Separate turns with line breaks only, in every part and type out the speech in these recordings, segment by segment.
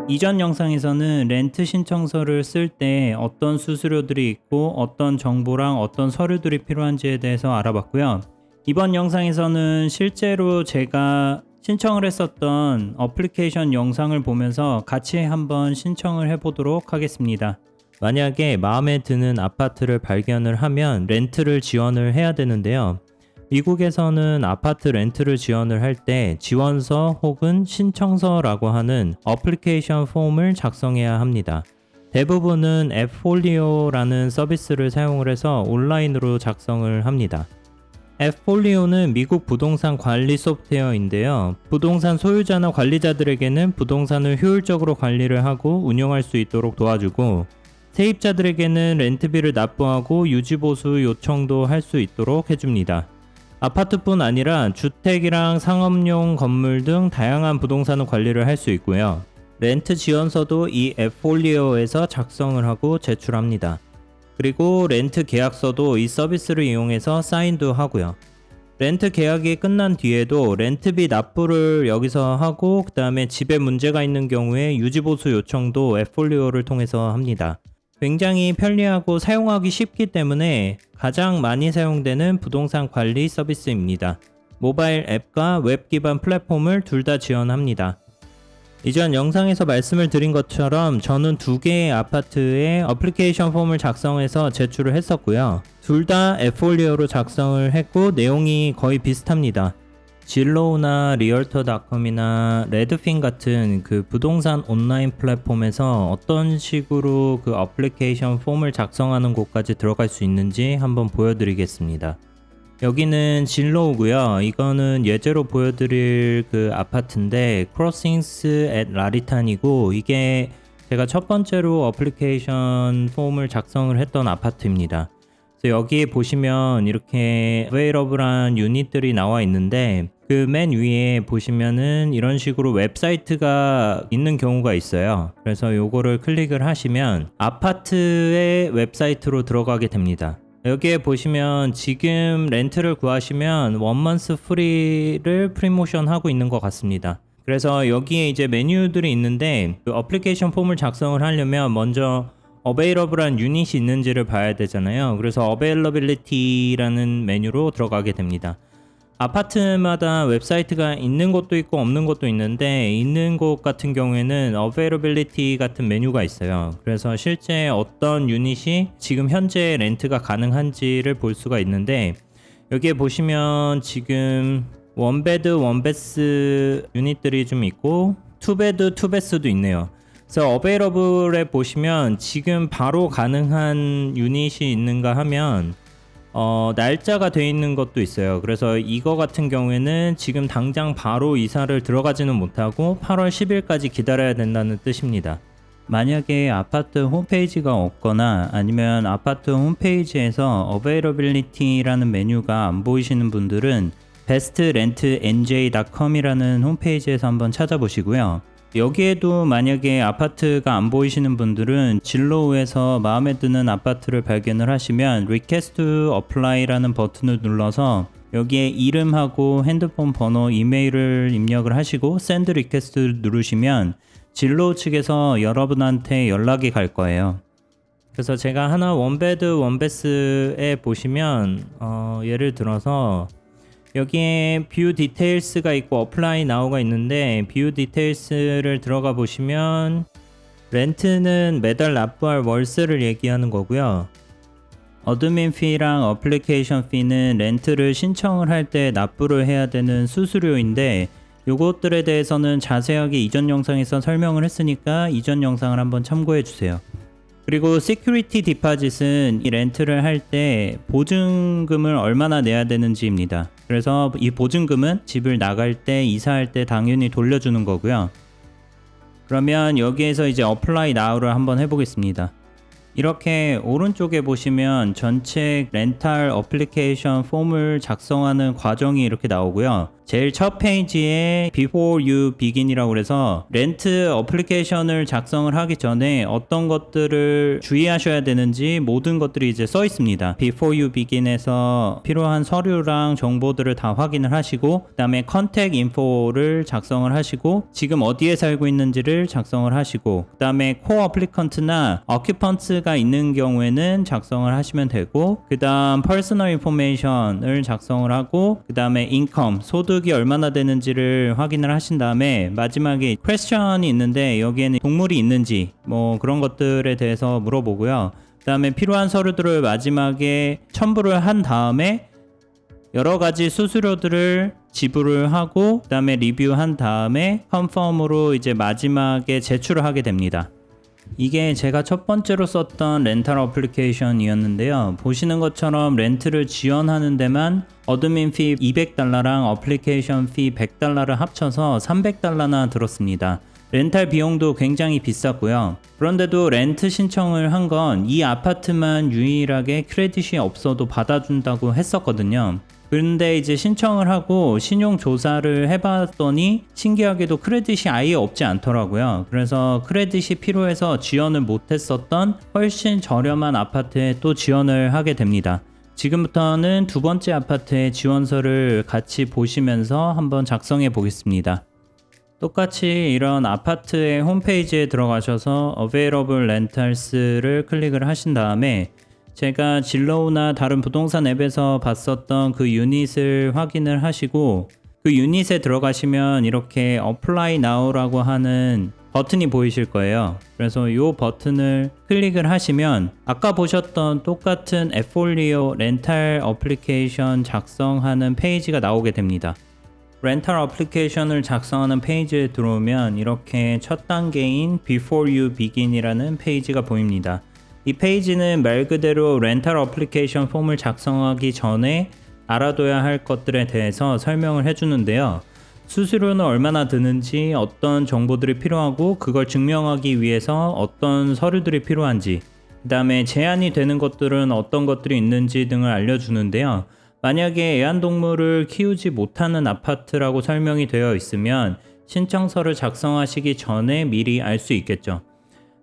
이전 영상에서는 렌트 신청서를 쓸 때 어떤 수수료들이 있고 어떤 정보랑 어떤 서류들이 필요한지에 대해서 알아봤고요. 이번 영상에서는 실제로 제가 신청을 했었던 어플리케이션 영상을 보면서 같이 한번 신청을 해보도록 하겠습니다. 만약에 마음에 드는 아파트를 발견을 하면 렌트를 지원을 해야 되는데요. 미국에서는 아파트 렌트를 지원을 할 때 지원서 혹은 신청서라고 하는 어플리케이션 폼을 작성해야 합니다. 대부분은 앱폴리오라는 서비스를 사용을 해서 온라인으로 작성을 합니다. 앱폴리오는 미국 부동산 관리 소프트웨어인데요. 부동산 소유자나 관리자들에게는 부동산을 효율적으로 관리를 하고 운영할 수 있도록 도와주고, 세입자들에게는 렌트비를 납부하고 유지보수 요청도 할 수 있도록 해줍니다. 아파트뿐 아니라 주택이랑 상업용 건물 등 다양한 부동산을 관리를 할 수 있고요. 렌트 지원서도 이 앱폴리오에서 작성을 하고 제출합니다. 그리고 렌트 계약서도 이 서비스를 이용해서 사인도 하고요. 렌트 계약이 끝난 뒤에도 렌트비 납부를 여기서 하고, 그 다음에 집에 문제가 있는 경우에 유지보수 요청도 앱폴리오를 통해서 합니다. 굉장히 편리하고 사용하기 쉽기 때문에 가장 많이 사용되는 부동산 관리 서비스입니다. 모바일 앱과 웹 기반 플랫폼을 둘 다 지원합니다. 이전 영상에서 말씀을 드린 것처럼 저는 두 개의 아파트에 어플리케이션 폼을 작성해서 제출을 했었고요. 둘 다 앱폴리오로 작성을 했고 내용이 거의 비슷합니다. 진로우나 리얼터닷컴이나 레드핀 같은 그 부동산 온라인 플랫폼에서 어떤 식으로 그 어플리케이션 폼을 작성하는 곳까지 들어갈 수 있는지 한번 보여드리겠습니다. 여기는 진로우고요. 이거는 예제로 보여드릴 그 아파트인데 크로싱스 앳 라리탄이고, 이게 제가 첫 번째로 어플리케이션 폼을 작성을 했던 아파트입니다. 여기에 보시면 이렇게 available한 유닛들이 나와 있는데, 그 맨 위에 보시면은 이런 식으로 웹사이트가 있는 경우가 있어요. 그래서 요거를 클릭을 하시면 아파트의 웹사이트로 들어가게 됩니다. 여기에 보시면 지금 렌트를 구하시면 1month 프리를 프리모션 하고 있는 것 같습니다. 그래서 여기에 이제 메뉴들이 있는데, 그 어플리케이션 폼을 작성을 하려면 먼저 available한 유닛이 있는지를 봐야 되잖아요. 그래서 availability라는 메뉴로 들어가게 됩니다. 아파트마다 웹사이트가 있는 곳도 있고 없는 곳도 있는데, 있는 곳 같은 경우에는 availability 같은 메뉴가 있어요. 그래서 실제 어떤 유닛이 지금 현재 렌트가 가능한지를 볼 수가 있는데, 여기에 보시면 지금 원베드 원베스 유닛들이 좀 있고 투베드 투베스도 있네요. 그래서 available에 보시면 지금 바로 가능한 유닛이 있는가 하면 날짜가 되어 있는 것도 있어요. 그래서 이거 같은 경우에는 지금 당장 바로 이사를 들어가지는 못하고 8월 10일까지 기다려야 된다는 뜻입니다. 만약에 아파트 홈페이지가 없거나 아니면 아파트 홈페이지에서 availability라는 메뉴가 안 보이시는 분들은 bestrentnj.com이라는 홈페이지에서 한번 찾아보시고요. 여기에도 만약에 아파트가 안 보이시는 분들은 진로우에서 마음에 드는 아파트를 발견을 하시면 Request to Apply라는 버튼을 눌러서 여기에 이름하고 핸드폰 번호, 이메일을 입력을 하시고 Send Request 누르시면 진로우 측에서 여러분한테 연락이 갈 거예요. 그래서 제가 하나 원베드 원베스에 보시면 예를 들어서 여기에 뷰 디테일스가 있고 어플라이 나우가 있는데, 뷰 디테일스를 들어가 보시면 렌트는 매달 납부할 월세를 얘기하는 거고요. 어드민 피랑 어플리케이션 피는 렌트를 신청을 할 때 납부를 해야 되는 수수료인데, 요것들에 대해서는 자세하게 이전 영상에서 설명을 했으니까 이전 영상을 한번 참고해 주세요. 그리고 시큐리티 디파짓은 이 렌트를 할 때 보증금을 얼마나 내야 되는지입니다. 그래서 이 보증금은 집을 나갈 때, 이사할 때 당연히 돌려주는 거고요. 그러면 여기에서 이제 apply now를 한번 해보겠습니다. 이렇게 오른쪽에 보시면 전체 렌탈 어플리케이션 폼을 작성하는 과정이 이렇게 나오고요. 제일 첫 페이지에 Before You Begin이라고 그래서 렌트 어플리케이션을 작성을 하기 전에 어떤 것들을 주의하셔야 되는지 모든 것들이 이제 써 있습니다. Before You Begin에서 필요한 서류랑 정보들을 다 확인을 하시고, 그 다음에 Contact Info를 작성을 하시고, 지금 어디에 살고 있는지를 작성을 하시고, 그 다음에 Co-Applicant나 Occupant가 있는 경우에는 작성을 하시면 되고, 그 다음 Personal Information을 작성을 하고, 그 다음에 Income, 소득이 얼마나 되는지를 확인을 하신 다음에 마지막에 퀘스천이 있는데 여기에는 동물이 있는지 뭐 그런 것들에 대해서 물어보고요. 그 다음에 필요한 서류들을 마지막에 첨부를 한 다음에 여러 가지 수수료들을 지불을 하고, 그 다음에 리뷰한 다음에 컨펌으로 이제 마지막에 제출을 하게 됩니다. 이게 제가 첫 번째로 썼던 렌탈 어플리케이션이었는데요. 보시는 것처럼 렌트를 지원하는 데만 어드민 피 $200랑 어플리케이션 피 $100를 합쳐서 $300나 들었습니다. 렌탈 비용도 굉장히 비쌌고요. 그런데도 렌트 신청을 한 건 이 아파트만 유일하게 크레딧이 없어도 받아준다고 했었거든요. 그런데 이제 신청을 하고 신용 조사를 해봤더니 신기하게도 크레딧이 아예 없지 않더라고요. 그래서 크레딧이 필요해서 지원을 못했었던 훨씬 저렴한 아파트에 또 지원을 하게 됩니다. 지금부터는 두 번째 아파트의 지원서를 같이 보시면서 한번 작성해 보겠습니다. 똑같이 이런 아파트의 홈페이지에 들어가셔서 Available Rentals를 클릭을 하신 다음에 제가 진로우나 다른 부동산 앱에서 봤었던 그 유닛을 확인을 하시고, 그 유닛에 들어가시면 이렇게 Apply Now라고 하는 버튼이 보이실 거예요. 그래서 이 버튼을 클릭을 하시면 아까 보셨던 똑같은 앱폴리오 렌탈 어플리케이션 작성하는 페이지가 나오게 됩니다. 렌탈 어플리케이션을 작성하는 페이지에 들어오면 이렇게 첫 단계인 Before You Begin이라는 페이지가 보입니다. 이 페이지는 말 그대로 렌탈 어플리케이션 폼을 작성하기 전에 알아둬야 할 것들에 대해서 설명을 해주는데요. 수수료는 얼마나 드는지, 어떤 정보들이 필요하고 그걸 증명하기 위해서 어떤 서류들이 필요한지, 그 다음에 제한이 되는 것들은 어떤 것들이 있는지 등을 알려주는데요. 만약에 애완동물을 키우지 못하는 아파트라고 설명이 되어 있으면 신청서를 작성하시기 전에 미리 알 수 있겠죠.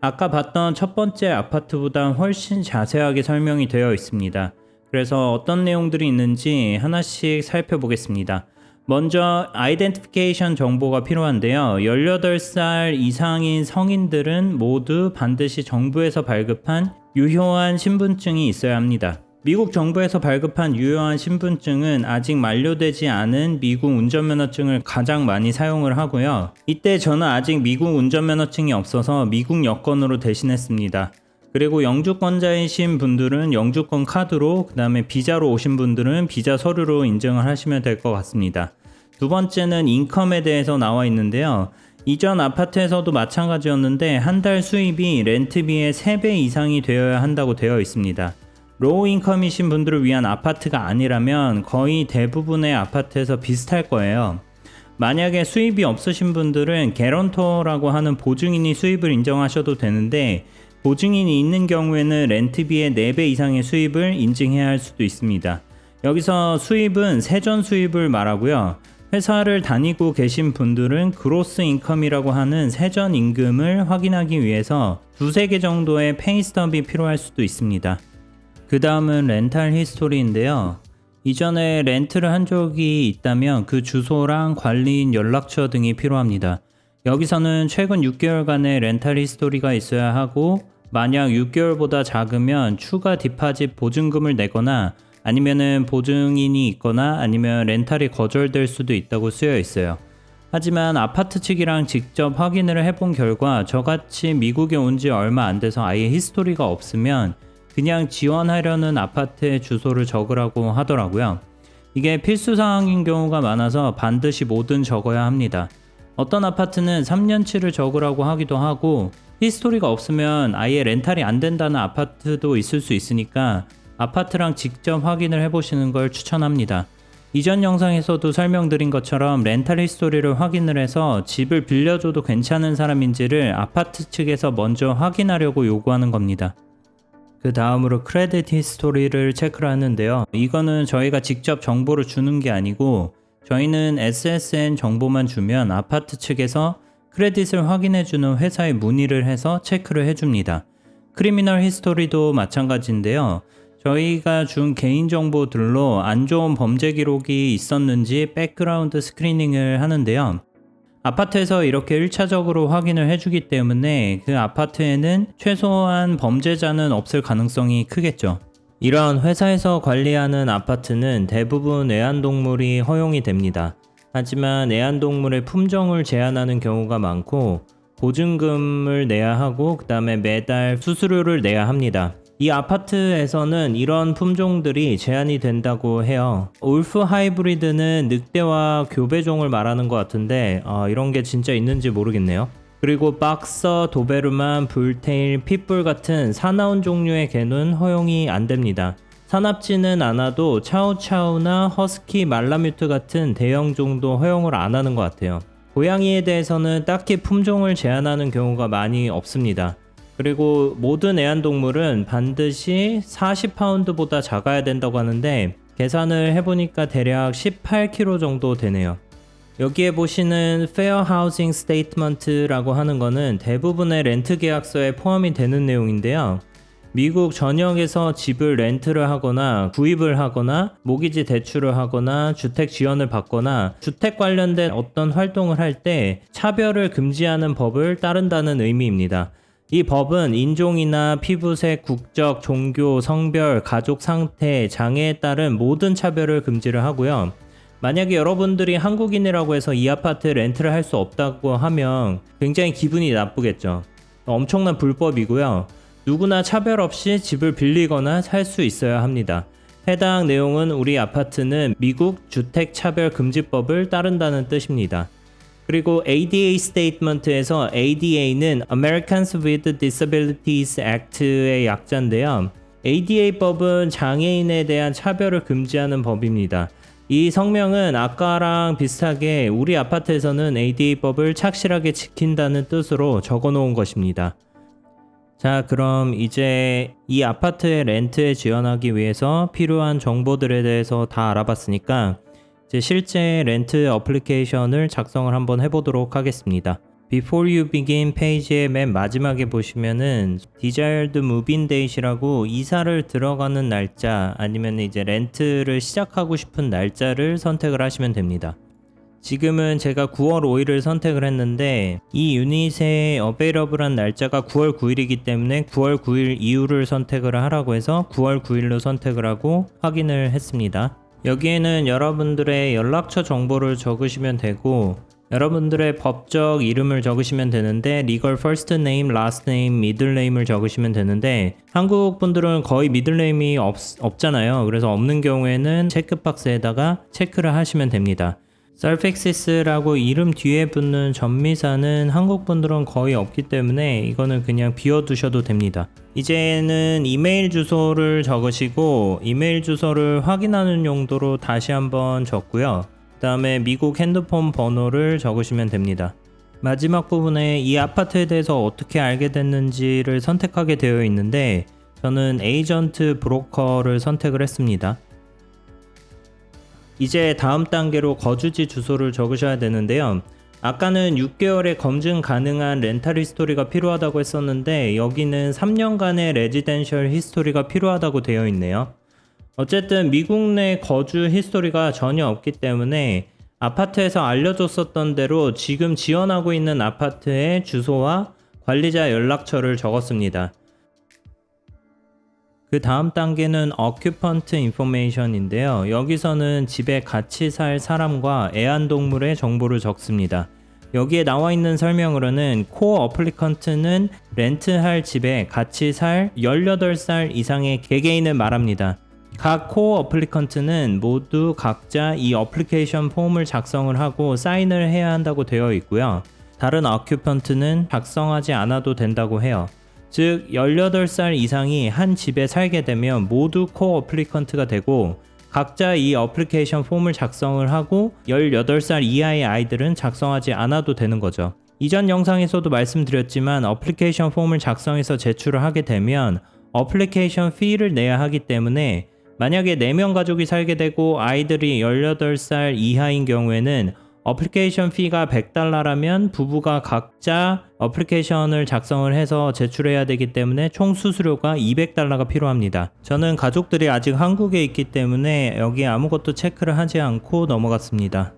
아까 봤던 첫 번째 아파트보다 훨씬 자세하게 설명이 되어 있습니다. 그래서 어떤 내용들이 있는지 하나씩 살펴보겠습니다. 먼저 아이덴티피케이션 정보가 필요한데요. 18살 이상인 성인들은 모두 반드시 정부에서 발급한 유효한 신분증이 있어야 합니다. 미국 정부에서 발급한 유효한 신분증은 아직 만료되지 않은 미국 운전면허증을 가장 많이 사용을 하고요. 이때 저는 아직 미국 운전면허증이 없어서 미국 여권으로 대신했습니다. 그리고 영주권자이신 분들은 영주권 카드로, 그 다음에 비자로 오신 분들은 비자 서류로 인증을 하시면 될 것 같습니다. 두 번째는 인컴에 대해서 나와 있는데요. 이전 아파트에서도 마찬가지였는데 한 달 수입이 렌트비의 3배 이상이 되어야 한다고 되어 있습니다. 로우 인컴이신 분들을 위한 아파트가 아니라면 거의 대부분의 아파트에서 비슷할 거예요. 만약에 수입이 없으신 분들은 개런터라고 하는 보증인이 수입을 인정하셔도 되는데, 보증인이 있는 경우에는 렌트비의 4배 이상의 수입을 인증해야 할 수도 있습니다. 여기서 수입은 세전 수입을 말하고요. 회사를 다니고 계신 분들은 그로스 인컴이라고 하는 세전 임금을 확인하기 위해서 2-3개 정도의 페이스톱이 필요할 수도 있습니다. 그 다음은 렌탈 히스토리인데요. 이전에 렌트를 한 적이 있다면 그 주소랑 관리인 연락처 등이 필요합니다. 여기서는 최근 6개월간의 렌탈 히스토리가 있어야 하고, 만약 6개월보다 작으면 추가 디파짓 보증금을 내거나 아니면은 보증인이 있거나 아니면 렌탈이 거절될 수도 있다고 쓰여 있어요. 하지만 아파트 측이랑 직접 확인을 해본 결과 저같이 미국에 온 지 얼마 안 돼서 아예 히스토리가 없으면 그냥 지원하려는 아파트의 주소를 적으라고 하더라고요. 이게 필수 사항인 경우가 많아서 반드시 뭐든 적어야 합니다. 어떤 아파트는 3년치를 적으라고 하기도 하고, 히스토리가 없으면 아예 렌탈이 안 된다는 아파트도 있을 수 있으니까 아파트랑 직접 확인을 해보시는 걸 추천합니다. 이전 영상에서도 설명드린 것처럼 렌탈 히스토리를 확인을 해서 집을 빌려줘도 괜찮은 사람인지를 아파트 측에서 먼저 확인하려고 요구하는 겁니다. 그 다음으로 크레딧 히스토리를 체크를 하는데요. 이거는 저희가 직접 정보를 주는 게 아니고 저희는 SSN 정보만 주면 아파트 측에서 크레딧을 확인해주는 회사에 문의를 해서 체크를 해줍니다. 크리미널 히스토리도 마찬가지인데요. 저희가 준 개인정보들로 안 좋은 범죄 기록이 있었는지 백그라운드 스크리닝을 하는데요. 아파트에서 이렇게 1차적으로 확인을 해주기 때문에 그 아파트에는 최소한 범죄자는 없을 가능성이 크겠죠. 이런 회사에서 관리하는 아파트는 대부분 애완동물이 허용이 됩니다. 하지만 애완동물의 품종을 제한하는 경우가 많고 보증금을 내야 하고 그 다음에 매달 수수료를 내야 합니다. 이 아파트에서는 이런 품종들이 제한이 된다고 해요. 울프 하이브리드는 늑대와 교배종을 말하는 것 같은데 이런 게 진짜 있는지 모르겠네요. 그리고 박서, 도베르만, 불테일, 핏불 같은 사나운 종류의 개는 허용이 안 됩니다. 사납지는 않아도 차우차우나 허스키, 말라뮤트 같은 대형종도 허용을 안 하는 것 같아요. 고양이에 대해서는 딱히 품종을 제한하는 경우가 많이 없습니다. 그리고 모든 애완동물은 반드시 40파운드보다 작아야 된다고 하는데 계산을 해보니까 대략 18kg 정도 되네요. 여기에 보시는 Fair Housing Statement라고 하는 거는 대부분의 렌트 계약서에 포함이 되는 내용인데요. 미국 전역에서 집을 렌트를 하거나 구입을 하거나 모기지 대출을 하거나 주택 지원을 받거나 주택 관련된 어떤 활동을 할 때 차별을 금지하는 법을 따른다는 의미입니다. 이 법은 인종이나 피부색, 국적, 종교, 성별, 가족 상태, 장애에 따른 모든 차별을 금지를 하고요. 만약에 여러분들이 한국인이라고 해서 이 아파트 렌트를 할 수 없다고 하면 굉장히 기분이 나쁘겠죠. 엄청난 불법이고요. 누구나 차별 없이 집을 빌리거나 살 수 있어야 합니다. 해당 내용은 우리 아파트는 미국 주택차별금지법을 따른다는 뜻입니다. 그리고 ADA 스테이트먼트에서 ADA는 Americans with Disabilities Act의 약자인데요. ADA법은 장애인에 대한 차별을 금지하는 법입니다. 이 성명은 아까랑 비슷하게 우리 아파트에서는 ADA법을 착실하게 지킨다는 뜻으로 적어 놓은 것입니다. 자, 그럼 이제 이 아파트의 렌트에 지원하기 위해서 필요한 정보들에 대해서 다 알아봤으니까 이제 실제 렌트 어플리케이션을 작성을 한번 해보도록 하겠습니다. Before you begin 페이지의 맨 마지막에 보시면은 Desired Move-in Date이라고 이사를 들어가는 날짜 아니면 이제 렌트를 시작하고 싶은 날짜를 선택을 하시면 됩니다. 지금은 제가 9월 5일을 선택을 했는데 이 유닛의 어베이러블한 날짜가 9월 9일이기 때문에 9월 9일 이후를 선택을 하라고 해서 9월 9일로 선택을 하고 확인을 했습니다. 여기에는 여러분들의 연락처 정보를 적으시면 되고 여러분들의 법적 이름을 적으시면 되는데 legal first name, last name, middle name을 적으시면 되는데 한국 분들은 거의 middle name이 없잖아요. 그래서 없는 경우에는 체크박스에다가 체크를 하시면 됩니다. 서픽시스라고 이름 뒤에 붙는 전미사는 한국 분들은 거의 없기 때문에 이거는 그냥 비워두셔도 됩니다. 이제는 이메일 주소를 적으시고 이메일 주소를 확인하는 용도로 다시 한번 적고요. 그 다음에 미국 핸드폰 번호를 적으시면 됩니다. 마지막 부분에 이 아파트에 대해서 어떻게 알게 됐는지를 선택하게 되어 있는데 저는 에이전트 브로커를 선택을 했습니다. 이제 다음 단계로 거주지 주소를 적으셔야 되는데요. 아까는 6개월의 검증 가능한 렌탈 히스토리가 필요하다고 했었는데 여기는 3년간의 레지덴셜 히스토리가 필요하다고 되어 있네요. 어쨌든 미국 내 거주 히스토리가 전혀 없기 때문에 아파트에서 알려줬었던 대로 지금 지원하고 있는 아파트의 주소와 관리자 연락처를 적었습니다. 그 다음 단계는 Occupant Information인데요. 여기서는 집에 같이 살 사람과 애완동물의 정보를 적습니다. 여기에 나와 있는 설명으로는 코어 어플리컨트는 렌트할 집에 같이 살 18살 이상의 개개인을 말합니다. 각 코어 어플리컨트는 모두 각자 이 어플리케이션 폼을 작성을 하고 사인을 해야 한다고 되어 있고요. 다른 어큐펀트는 작성하지 않아도 된다고 해요. 즉 18살 이상이 한 집에 살게 되면 모두 코어 어플리컨트가 되고 각자 이 어플리케이션 폼을 작성을 하고 18살 이하의 아이들은 작성하지 않아도 되는 거죠. 이전 영상에서도 말씀드렸지만 어플리케이션 폼을 작성해서 제출을 하게 되면 어플리케이션 fee를 내야 하기 때문에 만약에 4명 가족이 살게 되고 아이들이 18살 이하인 경우에는 어플리케이션 fee가 $100라면 부부가 각자 어플리케이션을 작성을 해서 제출해야 되기 때문에 총 수수료가 $200가 필요합니다. 저는 가족들이 아직 한국에 있기 때문에 여기 아무것도 체크를 하지 않고 넘어갔습니다.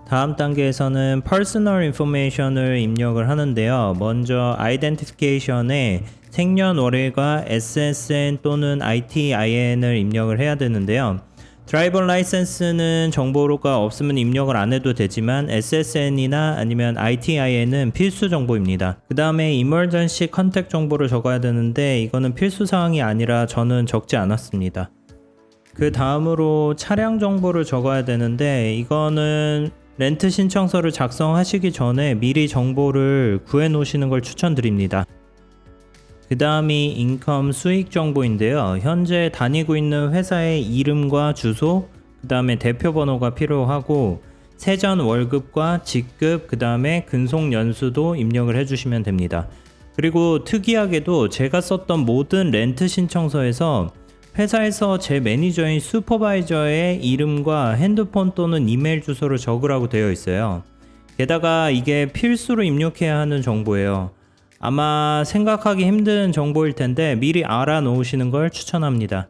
다음 단계에서는 Personal Information을 입력을 하는데요. 먼저 Identification에 생년월일과 SSN 또는 ITIN을 입력을 해야 되는데요. 드라이버 라이센스는 정보가 없으면 입력을 안 해도 되지만 SSN이나 아니면 ITIN은 필수 정보입니다. 그 다음에 Emergency Contact 정보를 적어야 되는데 이거는 필수 사항이 아니라 저는 적지 않았습니다. 그 다음으로 차량 정보를 적어야 되는데 이거는 렌트 신청서를 작성하시기 전에 미리 정보를 구해 놓으시는 걸 추천드립니다. 그 다음이 인컴 수익 정보인데요. 현재 다니고 있는 회사의 이름과 주소, 그 다음에 대표 번호가 필요하고 세전 월급과 직급, 그 다음에 근속 연수도 입력을 해주시면 됩니다. 그리고 특이하게도 제가 썼던 모든 렌트 신청서에서 회사에서 제 매니저인 슈퍼바이저의 이름과 핸드폰 또는 이메일 주소를 적으라고 되어 있어요. 게다가 이게 필수로 입력해야 하는 정보예요. 아마 생각하기 힘든 정보일 텐데 미리 알아 놓으시는 걸 추천합니다.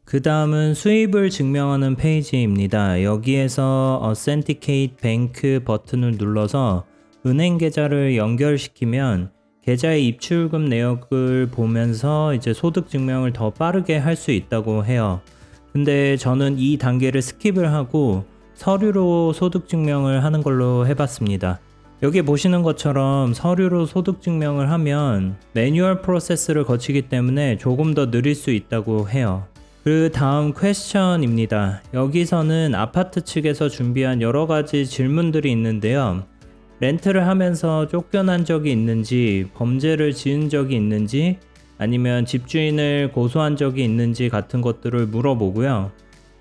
그 다음은 수입을 증명하는 페이지입니다. 여기에서 Authenticate Bank 버튼을 눌러서 은행 계좌를 연결시키면 계좌의 입출금 내역을 보면서 이제 소득 증명을 더 빠르게 할 수 있다고 해요. 근데 저는 이 단계를 스킵을 하고 서류로 소득 증명을 하는 걸로 해봤습니다. 여기 보시는 것처럼 서류로 소득 증명을 하면 매뉴얼 프로세스를 거치기 때문에 조금 더 느릴 수 있다고 해요. 그 다음 퀘스천입니다. 여기서는 아파트 측에서 준비한 여러 가지 질문들이 있는데요. 렌트를 하면서 쫓겨난 적이 있는지, 범죄를 지은 적이 있는지, 아니면 집주인을 고소한 적이 있는지 같은 것들을 물어보고요.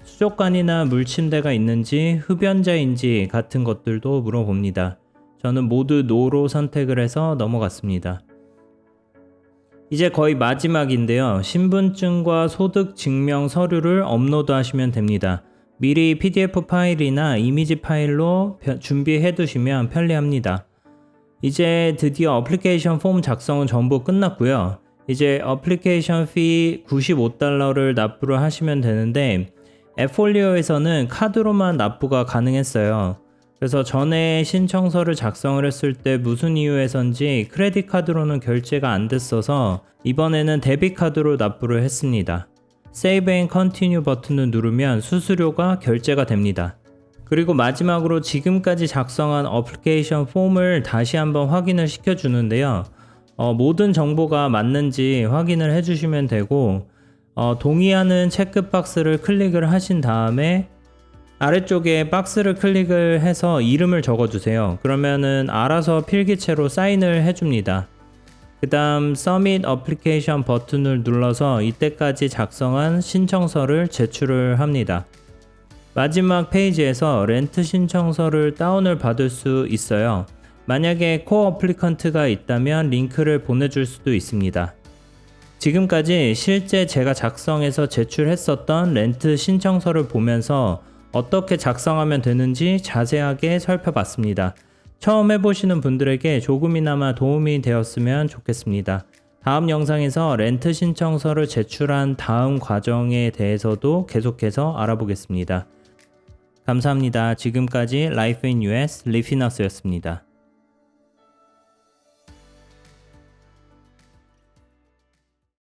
수족관이나 물침대가 있는지, 흡연자인지 같은 것들도 물어봅니다. 저는 모두 노로 선택을 해서 넘어갔습니다. 이제 거의 마지막인데요. 신분증과 소득 증명 서류를 업로드 하시면 됩니다. 미리 PDF 파일이나 이미지 파일로 준비해 두시면 편리합니다. 이제 드디어 어플리케이션 폼 작성은 전부 끝났고요. 이제 어플리케이션 피 $95를 납부를 하시면 되는데 앱폴리오에서는 카드로만 납부가 가능했어요. 그래서 전에 신청서를 작성을 했을 때 무슨 이유에선지 크레딧 카드로는 결제가 안 됐어서 이번에는 데빗 카드로 납부를 했습니다. Save and Continue 버튼을 누르면 수수료가 결제가 됩니다. 그리고 마지막으로 지금까지 작성한 어플리케이션 폼을 다시 한번 확인을 시켜주는데요. 모든 정보가 맞는지 확인을 해주시면 되고 동의하는 체크박스를 클릭을 하신 다음에 아래쪽에 박스를 클릭을 해서 이름을 적어주세요. 그러면은 알아서 필기체로 사인을 해줍니다. 그 다음 Submit Application 버튼을 눌러서 이때까지 작성한 신청서를 제출을 합니다. 마지막 페이지에서 렌트 신청서를 다운을 받을 수 있어요. 만약에 코어 어플리컨트가 있다면 링크를 보내줄 수도 있습니다. 지금까지 실제 제가 작성해서 제출했었던 렌트 신청서를 보면서 어떻게 작성하면 되는지 자세하게 살펴봤습니다. 처음 해보시는 분들에게 조금이나마 도움이 되었으면 좋겠습니다. 다음 영상에서 렌트 신청서를 제출한 다음 과정에 대해서도 계속해서 알아보겠습니다. 감사합니다. 지금까지 Life in US 리피너스였습니다.